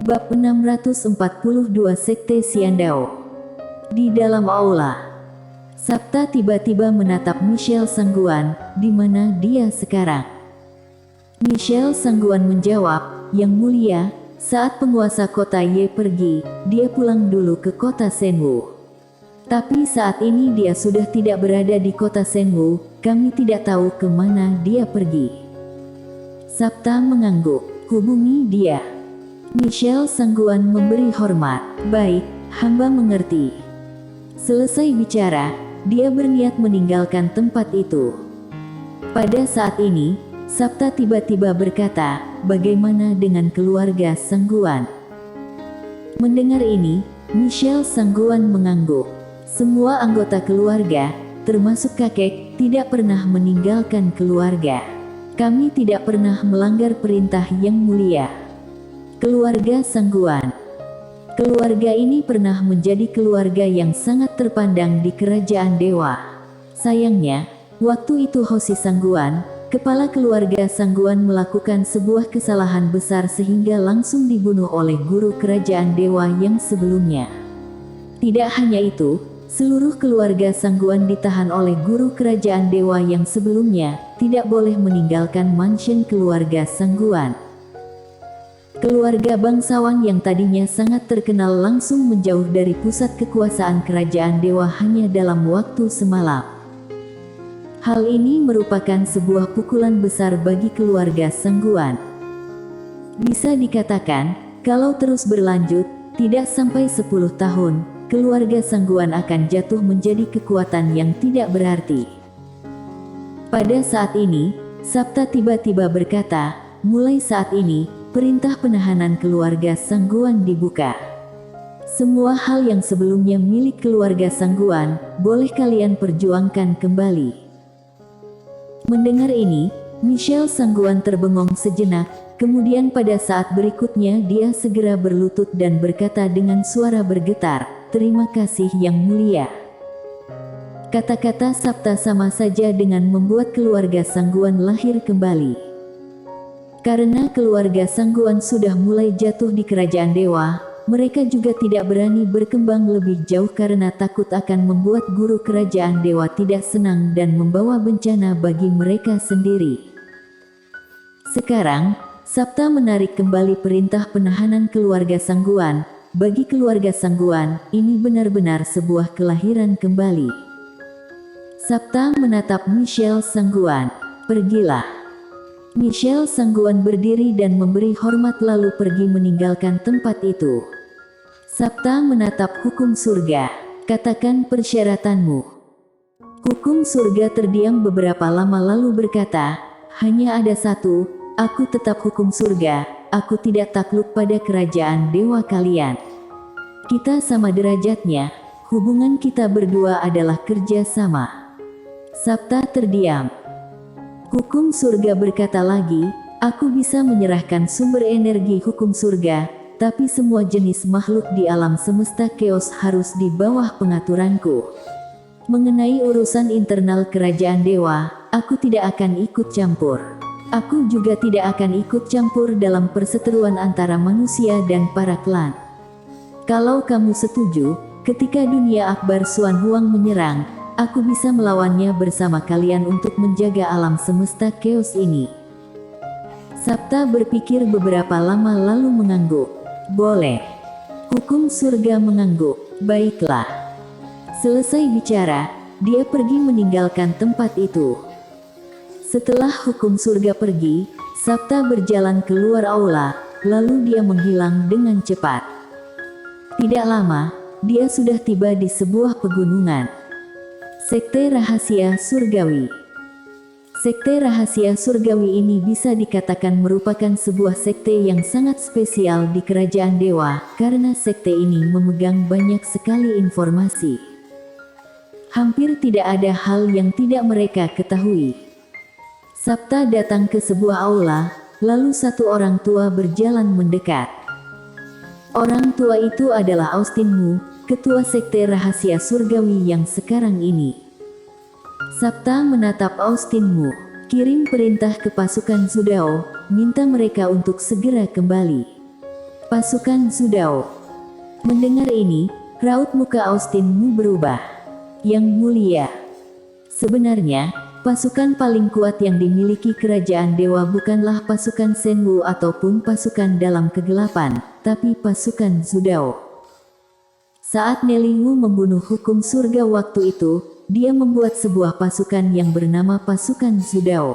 Bab 642 Sekte Xiandao. Di dalam aula, Sabta tiba-tiba menatap Michelle Sangguan, di mana dia sekarang. Michelle Sangguan menjawab, "Yang mulia, saat penguasa kota Ye pergi, dia pulang dulu ke kota Senwu. Tapi saat ini dia sudah tidak berada di kota Senwu, kami tidak tahu kemana dia pergi." Sabta mengangguk, "Hubungi dia." Michelle Sangguan memberi hormat. "Baik, hamba mengerti." Selesai bicara, dia berniat meninggalkan tempat itu. Pada saat ini, Sabta tiba-tiba berkata, "Bagaimana dengan keluarga Sangguan?" Mendengar ini, Michelle Sangguan mengangguk. Semua anggota keluarga, termasuk kakek, tidak pernah meninggalkan keluarga. Kami tidak pernah melanggar perintah yang mulia. Keluarga Sangguan. Keluarga ini pernah menjadi keluarga yang sangat terpandang di kerajaan dewa. Sayangnya, waktu itu Hoshi Sangguan, kepala keluarga Sangguan melakukan sebuah kesalahan besar sehingga langsung dibunuh oleh guru kerajaan dewa yang sebelumnya. Tidak hanya itu, seluruh keluarga Sangguan ditahan oleh guru kerajaan dewa yang sebelumnya, tidak boleh meninggalkan mansion keluarga Sangguan. Keluarga bangsawan yang tadinya sangat terkenal langsung menjauh dari pusat kekuasaan kerajaan dewa hanya dalam waktu semalam. Hal ini merupakan sebuah pukulan besar bagi keluarga Sangguan. Bisa dikatakan, kalau terus berlanjut, tidak sampai 10 tahun, keluarga Sangguan akan jatuh menjadi kekuatan yang tidak berarti. Pada saat ini, Sabta tiba-tiba berkata, "Mulai saat ini, perintah penahanan keluarga Sangguan dibuka. Semua hal yang sebelumnya milik keluarga Sangguan, boleh kalian perjuangkan kembali." Mendengar ini, Michelle Sangguan terbengong sejenak, kemudian pada saat berikutnya dia segera berlutut dan berkata dengan suara bergetar, "Terima kasih yang mulia." Kata-kata Sabta sama saja dengan membuat keluarga Sangguan lahir kembali. Karena keluarga Sangguan sudah mulai jatuh di kerajaan dewa, mereka juga tidak berani berkembang lebih jauh karena takut akan membuat guru kerajaan dewa tidak senang dan membawa bencana bagi mereka sendiri. Sekarang, Sabta menarik kembali perintah penahanan keluarga Sangguan. Bagi keluarga Sangguan, ini benar-benar sebuah kelahiran kembali. Sabta menatap Michelle Sangguan. "Pergilah." Michelle Sangguan berdiri dan memberi hormat lalu pergi meninggalkan tempat itu. Sabta menatap hukum surga. "Katakan persyaratanmu." Hukum surga terdiam beberapa lama lalu berkata, "Hanya ada satu, aku tetap hukum surga, aku tidak takluk pada kerajaan dewa kalian. Kita sama derajatnya, hubungan kita berdua adalah kerja sama." Sabta terdiam. Hukum surga berkata lagi, "Aku bisa menyerahkan sumber energi hukum surga, tapi semua jenis makhluk di alam semesta chaos harus di bawah pengaturanku. Mengenai urusan internal kerajaan dewa, aku tidak akan ikut campur. Aku juga tidak akan ikut campur dalam perseteruan antara manusia dan para klan. Kalau kamu setuju, ketika dunia Akbar Suan Huang menyerang, aku bisa melawannya bersama kalian untuk menjaga alam semesta chaos ini." Sabta berpikir beberapa lama lalu mengangguk. "Boleh." Hukum surga mengangguk. "Baiklah." Selesai bicara, dia pergi meninggalkan tempat itu. Setelah hukum surga pergi, Sabta berjalan keluar aula, lalu dia menghilang dengan cepat. Tidak lama, dia sudah tiba di sebuah pegunungan. Sekte Rahasia Surgawi. Sekte Rahasia Surgawi ini bisa dikatakan merupakan sebuah sekte yang sangat spesial di kerajaan dewa, karena sekte ini memegang banyak sekali informasi. Hampir tidak ada hal yang tidak mereka ketahui. Sabta datang ke sebuah aula, lalu satu orang tua berjalan mendekat. Orang tua itu adalah Austin Mu, ketua sekte Rahasia Surgawi yang sekarang ini. Sabta menatap Austin Mu. "Kirim perintah ke pasukan Zudao, minta mereka untuk segera kembali." Pasukan Zudao. Mendengar ini, raut muka Austin Mu berubah. Yang mulia. Sebenarnya, pasukan paling kuat yang dimiliki kerajaan dewa bukanlah pasukan Shenwu ataupun pasukan dalam kegelapan, tapi pasukan Zudao. Saat Nelingu membunuh hukum surga waktu itu, dia membuat sebuah pasukan yang bernama pasukan Zudao.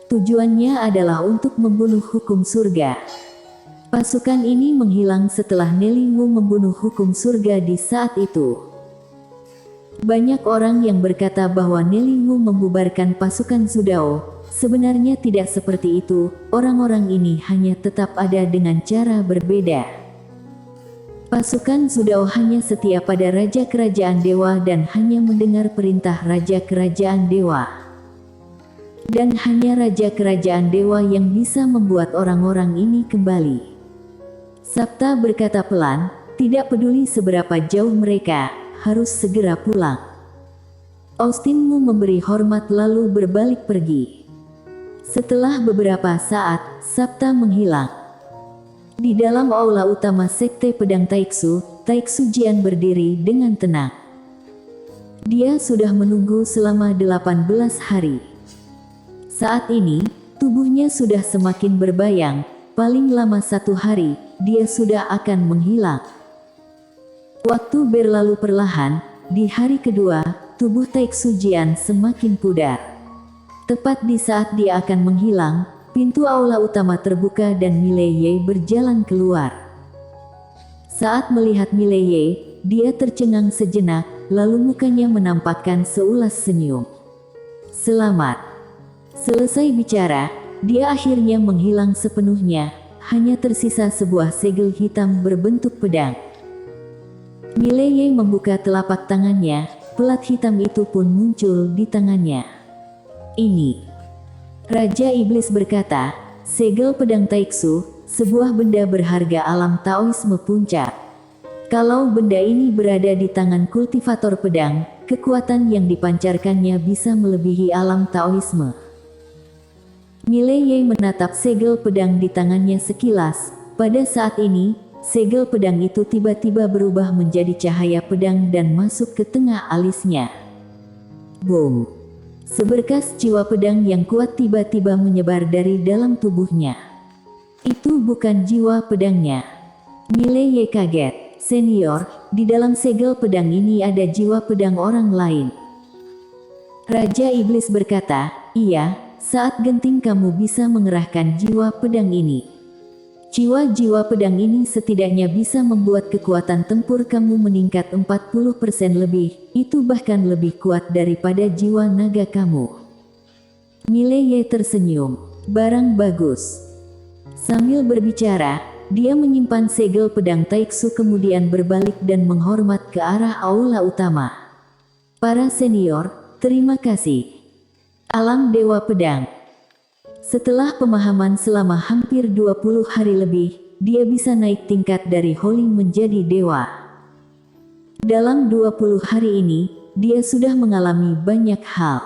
Tujuannya adalah untuk membunuh hukum surga. Pasukan ini menghilang setelah Nelingu membunuh hukum surga di saat itu. Banyak orang yang berkata bahwa Nelingu membubarkan pasukan Zudao. Sebenarnya tidak seperti itu, orang-orang ini hanya tetap ada dengan cara berbeda. Pasukan Zudao hanya setia pada Raja Kerajaan Dewa dan hanya mendengar perintah Raja Kerajaan Dewa. Dan hanya Raja Kerajaan Dewa yang bisa membuat orang-orang ini kembali. Sabta berkata pelan, tidak peduli seberapa jauh mereka, harus segera pulang. Austin Mu memberi hormat lalu berbalik pergi. Setelah beberapa saat, Sabta menghilang. Di dalam aula utama Sekte Pedang Taiksu, Taiksu Jian berdiri dengan tenang. Dia sudah menunggu selama 18 hari. Saat ini, tubuhnya sudah semakin berbayang, paling lama 1 hari, dia sudah akan menghilang. Waktu berlalu perlahan, di hari kedua, tubuh Taiksu Jian semakin pudar. Tepat di saat dia akan menghilang, pintu aula utama terbuka dan Mileye berjalan keluar. Saat melihat Mileye, dia tercengang sejenak, lalu mukanya menampakkan seulas senyum. Selamat. Selesai bicara, dia akhirnya menghilang sepenuhnya, hanya tersisa sebuah segel hitam berbentuk pedang. Mileye membuka telapak tangannya, pelat hitam itu pun muncul di tangannya. Ini. Raja Iblis berkata, segel pedang Taiksu, sebuah benda berharga alam Taoisme puncak. Kalau benda ini berada di tangan kultivator pedang, kekuatan yang dipancarkannya bisa melebihi alam Taoisme. Mileye menatap segel pedang di tangannya sekilas. Pada saat ini, segel pedang itu tiba-tiba berubah menjadi cahaya pedang dan masuk ke tengah alisnya. Boom! Seberkas jiwa pedang yang kuat tiba-tiba menyebar dari dalam tubuhnya. Itu bukan jiwa pedangnya. Mileye kaget. Senior, di dalam segel pedang ini ada jiwa pedang orang lain. Raja Iblis berkata, iya, saat genting kamu bisa mengerahkan jiwa pedang ini. Jiwa-jiwa pedang ini setidaknya bisa membuat kekuatan tempur kamu meningkat 40% lebih, itu bahkan lebih kuat daripada jiwa naga kamu. Mileye tersenyum, barang bagus. Sambil berbicara, dia menyimpan segel pedang Taiksu kemudian berbalik dan menghormat ke arah aula utama. Para senior, terima kasih. Alam Dewa Pedang. Setelah pemahaman selama hampir 20 hari lebih, dia bisa naik tingkat dari Holy menjadi Dewa. Dalam 20 hari ini, dia sudah mengalami banyak hal.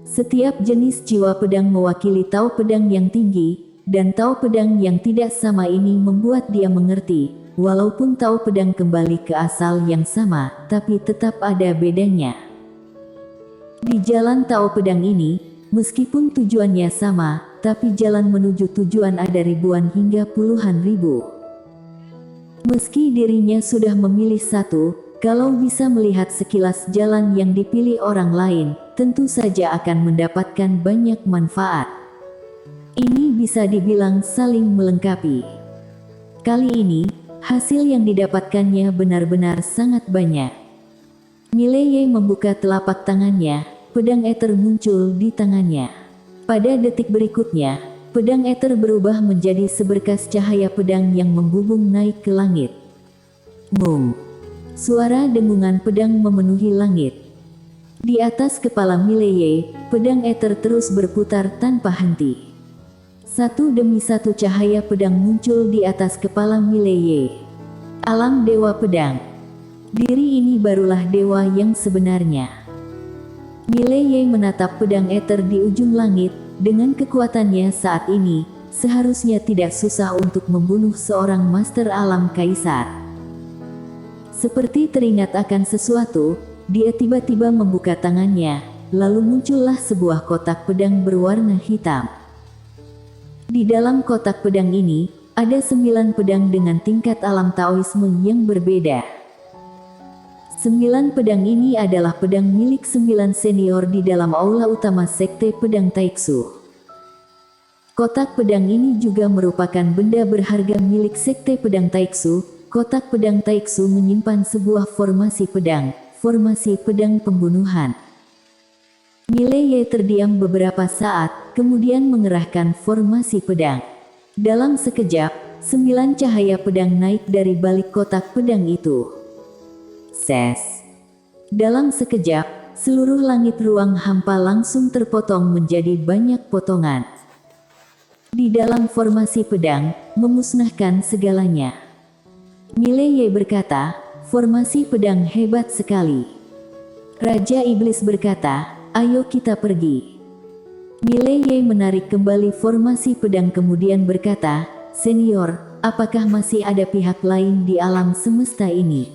Setiap jenis jiwa pedang mewakili tahu pedang yang tinggi, dan tahu pedang yang tidak sama ini membuat dia mengerti, walaupun tahu pedang kembali ke asal yang sama, tapi tetap ada bedanya. Di jalan tahu pedang ini, meskipun tujuannya sama, tapi jalan menuju tujuan ada ribuan hingga puluhan ribu. Meski dirinya sudah memilih satu, kalau bisa melihat sekilas jalan yang dipilih orang lain, tentu saja akan mendapatkan banyak manfaat. Ini bisa dibilang saling melengkapi. Kali ini, hasil yang didapatkannya benar-benar sangat banyak. Mileye membuka telapak tangannya. Pedang eter muncul di tangannya. Pada detik berikutnya, pedang eter berubah menjadi seberkas cahaya pedang yang membubung naik ke langit. Boom! Suara dengungan pedang memenuhi langit. Di atas kepala Mileye, pedang eter terus berputar tanpa henti. Satu demi satu cahaya pedang muncul di atas kepala Mileye. Alam Dewa Pedang. Diri ini barulah dewa yang sebenarnya. Mileye menatap pedang eter di ujung langit, dengan kekuatannya saat ini, seharusnya tidak susah untuk membunuh seorang master alam kaisar. Seperti teringat akan sesuatu, dia tiba-tiba membuka tangannya, lalu muncullah sebuah kotak pedang berwarna hitam. Di dalam kotak pedang ini, ada 9 pedang dengan tingkat alam Taoisme yang berbeda. 9 pedang ini adalah pedang milik 9 senior di dalam aula utama Sekte Pedang Taiksu. Kotak pedang ini juga merupakan benda berharga milik Sekte Pedang Taiksu. Kotak pedang Taiksu menyimpan sebuah formasi pedang pembunuhan. Mileye terdiam beberapa saat, kemudian mengerahkan formasi pedang. Dalam sekejap, 9 cahaya pedang naik dari balik kotak pedang itu. Ses. Dalam sekejap, seluruh langit ruang hampa langsung terpotong menjadi banyak potongan. Di dalam formasi pedang, memusnahkan segalanya. Mileye berkata, formasi pedang hebat sekali. Raja Iblis berkata, ayo kita pergi. Mileye menarik kembali formasi pedang kemudian berkata, Senior, apakah masih ada pihak lain di alam semesta ini?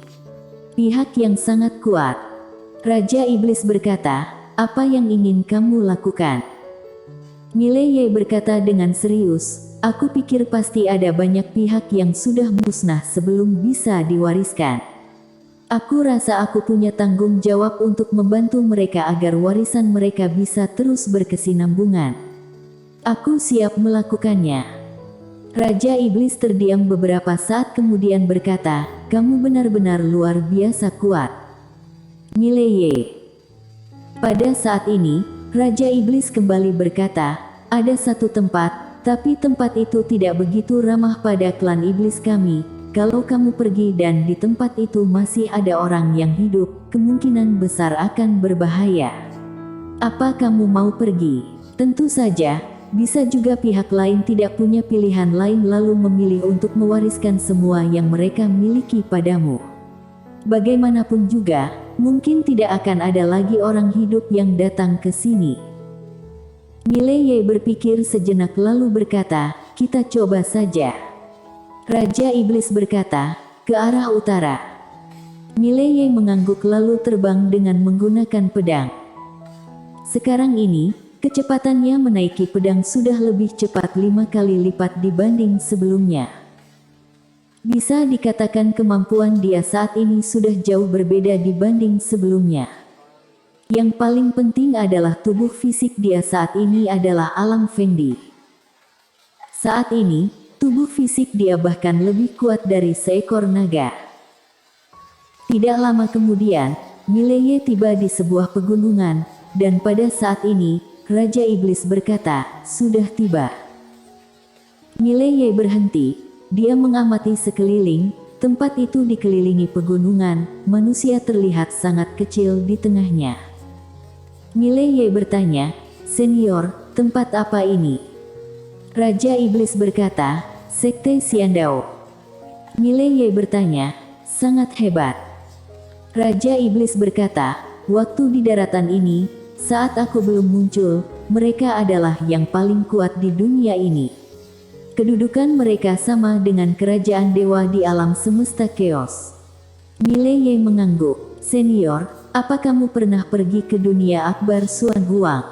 Pihak yang sangat kuat. Raja Iblis berkata, apa yang ingin kamu lakukan? Mileye berkata dengan serius, aku pikir pasti ada banyak pihak yang sudah musnah sebelum bisa diwariskan. Aku rasa aku punya tanggung jawab untuk membantu mereka agar warisan mereka bisa terus berkesinambungan. Aku siap melakukannya. Raja Iblis terdiam beberapa saat kemudian berkata, kamu benar-benar luar biasa kuat. Mileye. Pada saat ini, Raja Iblis kembali berkata, ada satu tempat, tapi tempat itu tidak begitu ramah pada klan iblis kami. Kalau kamu pergi dan di tempat itu masih ada orang yang hidup, kemungkinan besar akan berbahaya. Apa kamu mau pergi? Tentu saja, bisa juga pihak lain tidak punya pilihan lain lalu memilih untuk mewariskan semua yang mereka miliki padamu. Bagaimanapun juga, mungkin tidak akan ada lagi orang hidup yang datang ke sini. Mileye berpikir sejenak lalu berkata, kita coba saja. Raja Iblis berkata, ke arah utara. Mileye mengangguk lalu terbang dengan menggunakan pedang. Sekarang ini, kecepatannya menaiki pedang sudah lebih cepat 5 kali lipat dibanding sebelumnya. Bisa dikatakan kemampuan dia saat ini sudah jauh berbeda dibanding sebelumnya. Yang paling penting adalah tubuh fisik dia saat ini adalah alam Fendi. Saat ini, tubuh fisik dia bahkan lebih kuat dari seekor naga. Tidak lama kemudian, Mileye tiba di sebuah pegunungan, dan pada saat ini, Raja Iblis berkata, sudah tiba. Mileye berhenti, dia mengamati sekeliling, tempat itu dikelilingi pegunungan, manusia terlihat sangat kecil di tengahnya. Mileye bertanya, Senior, tempat apa ini? Raja Iblis berkata, Sekte Xiandao. Mileye bertanya, sangat hebat. Raja Iblis berkata, waktu di daratan ini, saat aku belum muncul, mereka adalah yang paling kuat di dunia ini. Kedudukan mereka sama dengan kerajaan dewa di alam semesta chaos. Mileye mengangguk, Senior, apa kamu pernah pergi ke dunia Akbar Suan Huang?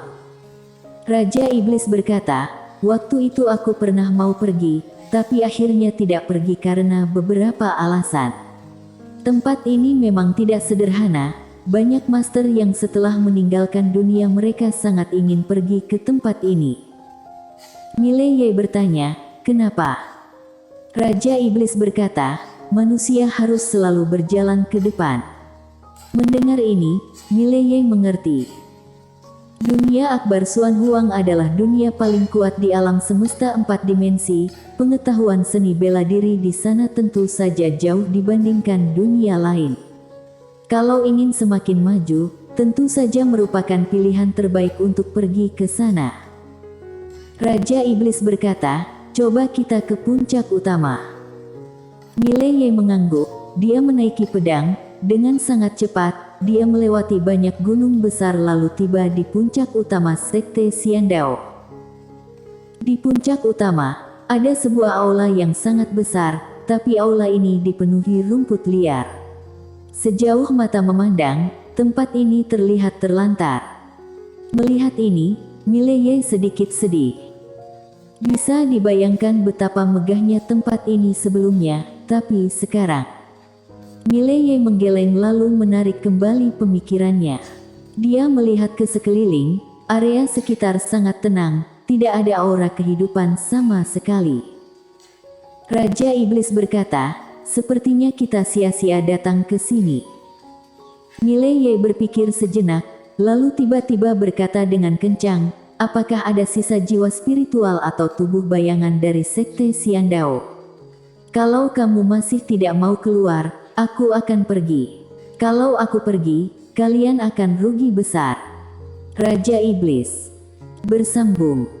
Raja Iblis berkata, waktu itu aku pernah mau pergi, tapi akhirnya tidak pergi karena beberapa alasan. Tempat ini memang tidak sederhana, banyak master yang setelah meninggalkan dunia mereka sangat ingin pergi ke tempat ini. Mileye bertanya, kenapa? Raja Iblis berkata, manusia harus selalu berjalan ke depan. Mendengar ini, Mileye mengerti. Dunia Akbar Suan Huang adalah dunia paling kuat di alam semesta 4 dimensi, pengetahuan seni bela diri di sana tentu saja jauh dibandingkan dunia lain. Kalau ingin semakin maju, tentu saja merupakan pilihan terbaik untuk pergi ke sana. Raja Iblis berkata, coba kita ke puncak utama. Mileye mengangguk, dia menaiki pedang, dengan sangat cepat. Dia melewati banyak gunung besar lalu tiba di puncak utama Sekte Xiandao. Di puncak utama, ada sebuah aula yang sangat besar, tapi aula ini dipenuhi rumput liar. Sejauh mata memandang, tempat ini terlihat terlantar. Melihat ini, Mileye sedikit sedih. Bisa dibayangkan betapa megahnya tempat ini sebelumnya, tapi sekarang. Mileye menggeleng lalu menarik kembali pemikirannya. Dia melihat ke sekeliling, area sekitar sangat tenang, tidak ada aura kehidupan sama sekali. Raja Iblis berkata, sepertinya kita sia-sia datang ke sini. Mileye berpikir sejenak, lalu tiba-tiba berkata dengan kencang, apakah ada sisa jiwa spiritual atau tubuh bayangan dari Sekte Xiandao? Kalau kamu masih tidak mau keluar, aku akan pergi. Kalau aku pergi, kalian akan rugi besar. Raja Iblis bersambung.